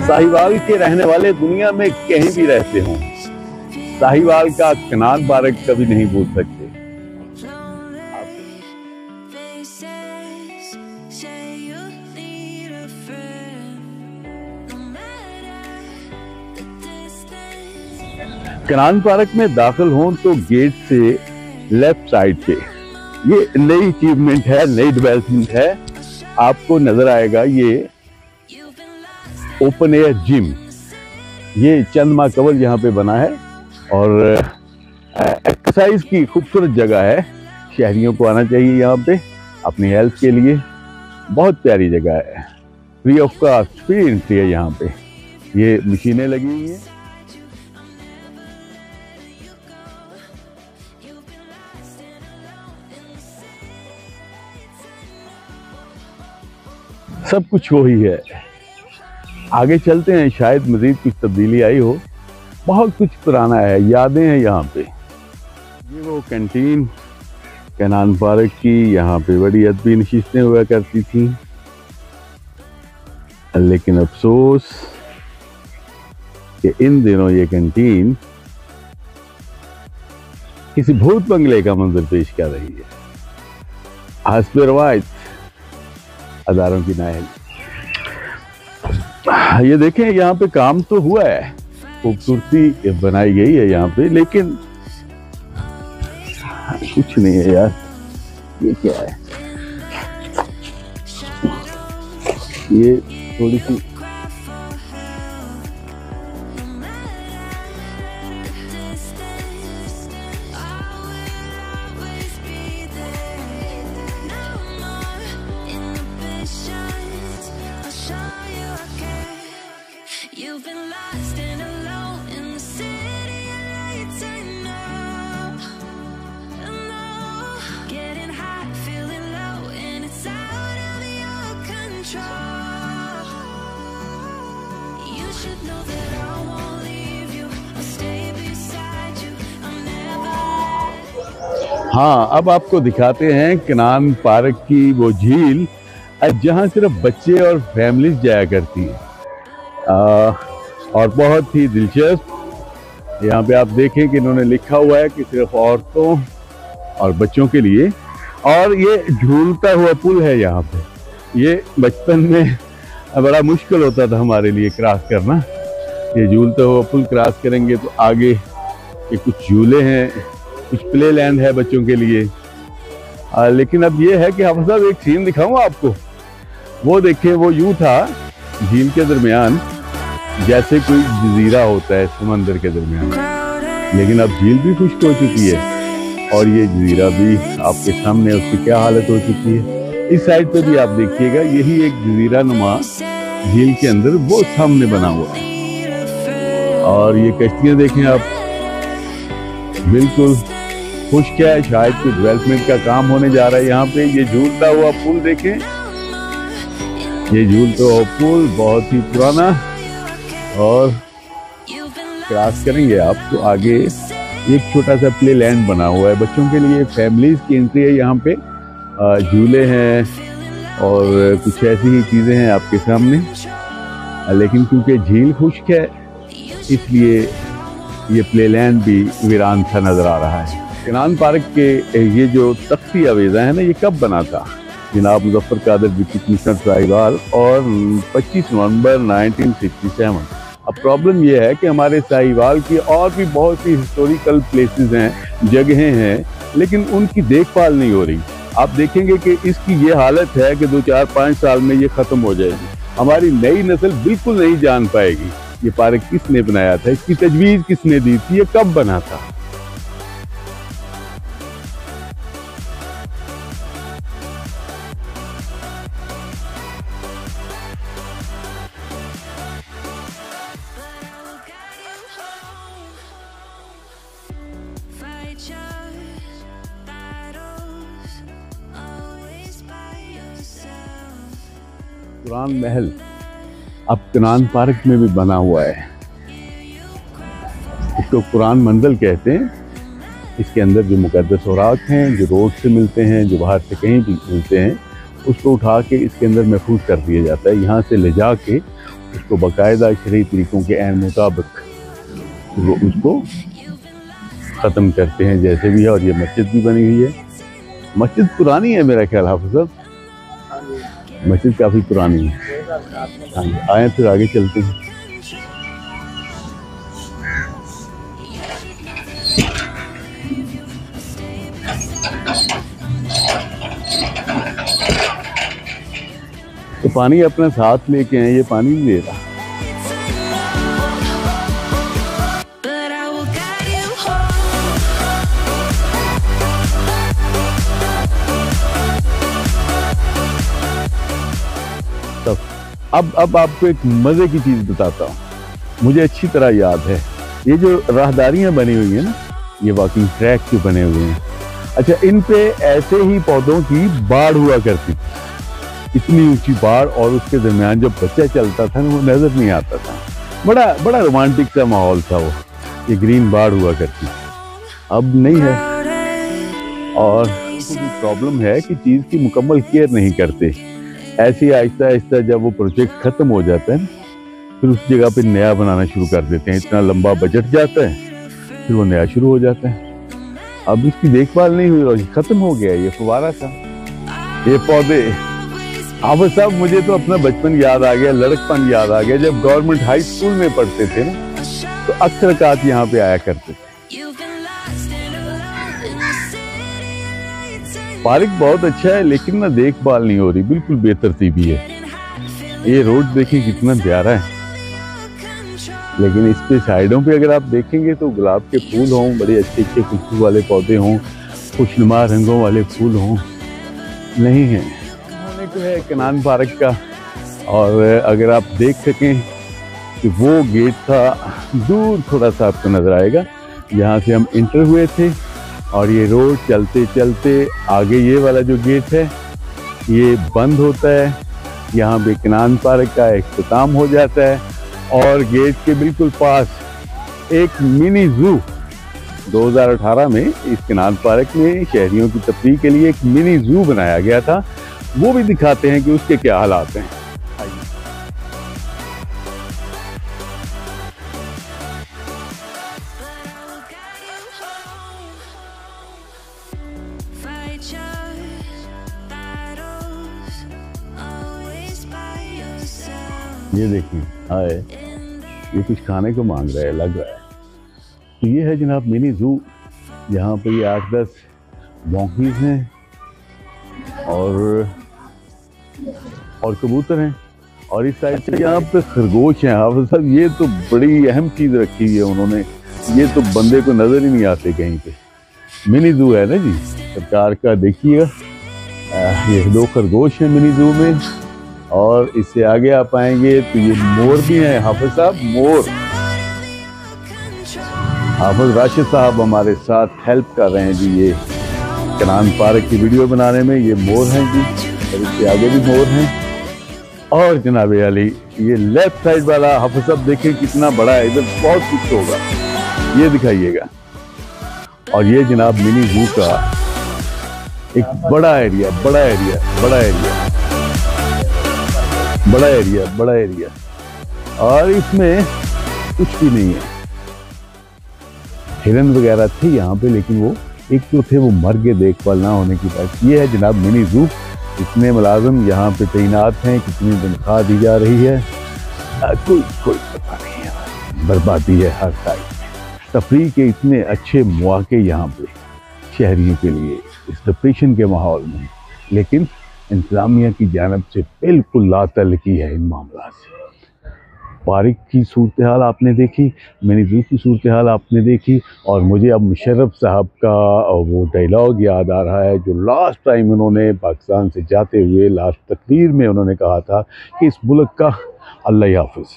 साहिवाल के रहने वाले दुनिया में कहीं भी रहते हों, साहिवाल का कनान पार्क कभी नहीं भूल सकते। कनान पार्क में दाखिल हों तो गेट से लेफ्ट साइड पे ये नई अचीवमेंट है, नई डेवलपमेंट है। आपको नजर आएगा ये ओपन एयर जिम, ये चंद्रमा कवल यहाँ पे बना है और एक्सरसाइज की खूबसूरत जगह है। शहरियों को आना चाहिए यहाँ पे अपनी हेल्थ के लिए। बहुत प्यारी जगह है, free of cost, free entry है यहाँ पे। ये मशीनें लगी हुई हैं। सब कुछ वही है। आगे चलते हैं, शायद मजीद कुछ तब्दीली आई हो। बहुत कुछ पुराना है, यादें हैं यहाँ पे। ये वो कैंटीन कनान पार्क की, यहाँ पे बड़ी अदबी नशिस्तें हुआ करती थी। लेकिन अफसोस कि इन दिनों ये कैंटीन किसी भूत बंगले का मंजर पेश कर रही है। हस्ब रवायत हजारों की नायल। ये देखें, यहाँ पे काम तो हुआ है, खूबसूरती बनाई गई है यहाँ पे, लेकिन कुछ नहीं है यार। ये क्या है? ये थोड़ी सी हाँ, अब आपको दिखाते हैं कनान पार्क की वो झील जहाँ सिर्फ बच्चे और फैमिलीज जाया करती हैं। और बहुत ही दिलचस्प। यहाँ पे आप देखें कि इन्होंने लिखा हुआ है कि सिर्फ औरतों और बच्चों के लिए। और ये झूलता हुआ पुल है यहाँ पे। ये बचपन में बड़ा मुश्किल होता था हमारे लिए क्रॉस करना। ये झूलता हुआ पुल क्रॉस करेंगे तो आगे ये कुछ झूले हैं, कुछ प्ले लैंड है बच्चों के लिए। लेकिन अब ये है कि हाफिज साहब एक सीन दिखाऊं आपको। वो देखें, वो यूं था झील के दरमियान जैसे कोई जजीरा होता है समंदर के दरमियान, लेकिन अब झील भी खुश्क हो चुकी है और ये जजीरा भी आपके सामने, उसकी क्या हालत हो चुकी है। इस साइड पे भी आप देखिएगा, यही एक जजीरा नुमा झील के अंदर वो सामने बना हुआ है। और ये कश्तियां देखें आप, बिल्कुल खुश्क है। शायद कोई डेवलपमेंट का काम होने जा रहा है यहाँ पे। ये झूलता हुआ पुल देखें, ये झूलता हुआ पुल बहुत ही पुराना। और क्रॉस करेंगे आप तो आगे एक छोटा सा प्ले लैंड बना हुआ है बच्चों के लिए। फैमिलीज की एंट्री है यहाँ पे। झूले हैं और कुछ ऐसी ही चीजें हैं आपके सामने। लेकिन क्योंकि झील खुश्क है इसलिए ये प्ले लैंड भी वीरान सा नजर आ रहा है। कनान पार्क के ये जो तख्ती आवेजा है ना, ये कब बना था? जनाब मुजफ्फर कादर डिप्टी कमिश्नर साहिवाल और 25 नवंबर 1967। अब प्रॉब्लम ये है कि हमारे साहिवाल की और भी बहुत सी हिस्टोरिकल प्लेसेस हैं, जगहें हैं, लेकिन उनकी देखभाल नहीं हो रही। आप देखेंगे कि इसकी ये हालत है कि 2, 4, 5 साल में ये खत्म हो जाएगी। हमारी नई नस्ल बिल्कुल नहीं जान पाएगी ये पार्क किसने बनाया था, इसकी तजवीज किसने दी थी, ये कब बना था। कुरान महल अब कनान पार्क में भी बना हुआ है। इसको कुरान मंजिल कहते हैं। इसके अंदर जो मुकद्दस औरात हैं, जो रोड से मिलते हैं, जो बाहर से कहीं भी मिलते हैं, उसको उठा के इसके अंदर महफूज कर दिया जाता है। यहाँ से ले जा के उसको बाकायदा शरई तरीकों के ऐन मुताबिक वो उसको ख़त्म करते हैं जैसे भी है। और ये मस्जिद भी बनी हुई है। मस्जिद पुरानी है मेरा ख्याल हाफिज़ साहब, मस्जिद काफ़ी पुरानी है। हाँ जी, आए फिर आगे चलते हैं। तो पानी अपना साथ लेके आए, ये पानी नहीं दे रहा। तो अब आपको एक मजे की चीज बताता हूँ। मुझे अच्छी तरह याद है, ये जो राहदारियां बनी हुई है ना, ये वॉकिंग ट्रैक जो बने हुए हैं, अच्छा इन पे ऐसे ही पौधों की बाड़ हुआ करती, इतनी ऊंची बाड़, और उसके दरमियान जब बच्चा चलता था ना वो नजर नहीं आता था। बड़ा बड़ा रोमांटिक सा माहौल था वो। ये ग्रीन बाड़ हुआ करती, अब नहीं है। और प्रॉब्लम है कि चीज की मुकम्मल केयर नहीं करते। ऐसे आहिस्ता आहिस्ता जब वो प्रोजेक्ट खत्म हो जाता है फिर उस जगह पे नया बनाना शुरू कर देते हैं। इतना लंबा बजट जाता है, फिर वो नया शुरू हो जाता है। अब इसकी देखभाल नहीं हुई और खत्म हो गया। ये फुवारा था, ये पौधे। हाफिज़ साहब मुझे तो अपना बचपन याद आ गया, लड़कपन याद आ गया। जब गवर्नमेंट हाई स्कूल में पढ़ते थे ना, तो अक्सर कात यहाँ पे आया करते थे। पार्क बहुत अच्छा है लेकिन ना देखभाल नहीं हो रही, बिल्कुल बेतरतीबी है। ये रोड देखिए कितना प्यारा है, लेकिन इस पे साइडों पे अगर आप देखेंगे तो गुलाब के फूल हों, बड़े अच्छे अच्छे खुशबू वाले पौधे हों, खुशनुमा रंगों वाले फूल हों, नहीं है। होने को है कनान पार्क का। और अगर आप देख सकें कि वो गेट था दूर, थोड़ा सा आपको नजर आएगा, यहाँ से हम इंटर हुए थे। और ये रोड चलते चलते आगे ये वाला जो गेट है ये बंद होता है। यहाँ पे कनान पार्क का इख्तिताम हो जाता है। और गेट के बिल्कुल पास एक मिनी जू 2018 में इस कनान पार्क में शहरियों की तफरीह के लिए एक मिनी जू बनाया गया था। वो भी दिखाते हैं कि उसके क्या हालात हैं। ये देखिए, हाय, ये कुछ खाने को मांग रहा है, लग रहा है। तो ये है जनाब मिनी जू। यहाँ पर ये 8-10 मॉन्कीज हैं और कबूतर हैं। और इस साइड से यहाँ पे खरगोश हैं। हाफिज़ साहब ये तो बड़ी अहम चीज़ रखी है उन्होंने, ये तो बंदे को नज़र ही नहीं आते कहीं पे। मिनी जू है ना जी सरकार का, देखिएगा। ये 2 खरगोश हैं मिनी जू में। और इससे आगे आप आएंगे तो ये मोर भी हैं। हाफिज़ साहब मोर, हाफिज़ राशिद साहब हमारे साथ हेल्प कर रहे हैं जी ये कनान पार्क की वीडियो बनाने में। ये मोर हैं जी, और इससे आगे भी मोर हैं। और जनाब अली ये लेफ्ट साइड वाला हाफिज़ साहब देखें कितना बड़ा है, इधर बहुत कुछ होगा, ये दिखाइएगा। और ये जनाब मिनी जू का एक बड़ा एरिया, बड़ा एरिया, बड़ा एरिया, बड़ा एरिया, बड़ा एरिया। और इसमें कुछ भी नहीं है। हिरन वगैरह थे यहाँ पे, लेकिन वो एक तो थे वो मर गए देखभाल ना होने की बात। ये है जनाब मिनी जू। इतने मुलाजिम यहाँ पे तैनात हैं, कितनी तनख्वाह दी जा रही है कोई पता नहीं है। बर्बादी है हर साइड में। तफरीह के इतने अच्छे मौके यहाँ पे शहरियों के लिए इस डिप्रेशन के माहौल में, लेकिन इंतजामिया की जानब से बिल्कुल लातल्लुकी है इन मामला से। पार्क की सूरत हाल आपने देखी, मिनी जू की सूरत हाल आपने देखी। और मुझे अब मुशर्रफ साहब का वो डायलॉग याद आ रहा है जो लास्ट टाइम उन्होंने पाकिस्तान से जाते हुए लास्ट तकरीर में उन्होंने कहा था कि इस मुल्क का अल्लाह हाफिज़।